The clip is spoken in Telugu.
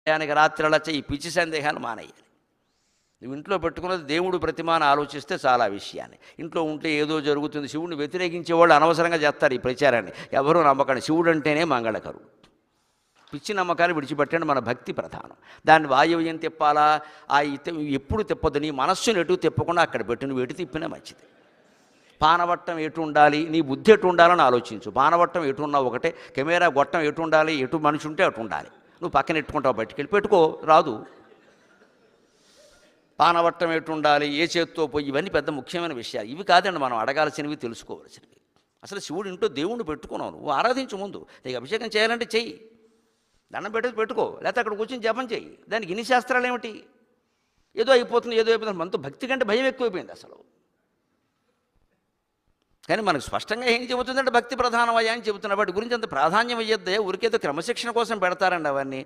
సమయానికి రాత్రి ఈ పిచ్చి సందేహాలు మానేయాలి. నువ్వు ఇంట్లో పెట్టుకున్నది దేవుడు ప్రతిమ అని ఆలోచిస్తే చాలా విషయాన్ని. ఇంట్లో ఉంటే ఏదో జరుగుతుంది. శివుడిని వ్యతిరేకించే వాళ్ళు అనవసరంగా చేస్తారు ఈ ప్రచారాన్ని. ఎవరూ నమ్మకండి. శివుడు అంటేనే మంగళకరుడు. పిచ్చి నమ్మకాలు విడిచిపెట్టండి. మన భక్తి ప్రధానం. దాన్ని వాయువ్యం తిప్పాలా, ఎప్పుడు తిప్పదు. నీ మనస్సును ఎటు తిప్పకుండా అక్కడ పెట్టు. నువ్వు ఎటు తిప్పినా మంచిది. పానవట్టం ఎటు ఉండాలి, నీ బుద్ధి ఎటు ఉండాలని ఆలోచించు. పానవట్టం ఎటు ఉన్నావు ఒకటే, కెమెరా గొట్టం ఎటు ఉండాలి, ఎటు మనిషి ఉంటే అటు ఉండాలి. నువ్వు పక్కన ఎట్టుకుంటావు, బయటికి పెట్టుకో, రాదు. పానవట్టం ఎటు ఉండాలి, ఏ చేత్తో పోయి, ఇవన్నీ పెద్ద ముఖ్యమైన విషయాలు. ఇవి కాదండి మనం అడగాల్సినవి, తెలుసుకోవాల్సినవి. అసలు శివుడు ఇంట్లో దేవుణ్ణి పెట్టుకున్నావు, నువ్వు ఆరాధించు. ముందు నీకు అభిషేకం చేయాలంటే చెయ్యి, దండం పెట్టేది పెట్టుకో, లేకపోతే అక్కడ కూర్చొని జపం చెయ్యి. దానికి ఇన్ని శాస్త్రాలు ఏమిటి? ఏదో అయిపోతుంది, ఏదో అయిపోతుంది. మనతో భక్తి కంటే భయం ఎక్కువైపోయింది అసలు. కానీ మనకు స్పష్టంగా ఏం చెబుతుందంటే భక్తి ప్రధానమయ్యా అని చెబుతున్న వాటి గురించి అంత ప్రాధాన్యం అయ్యొద్దే. ఊరికేదో క్రమశిక్షణ కోసం పెడతారండి అవన్నీ.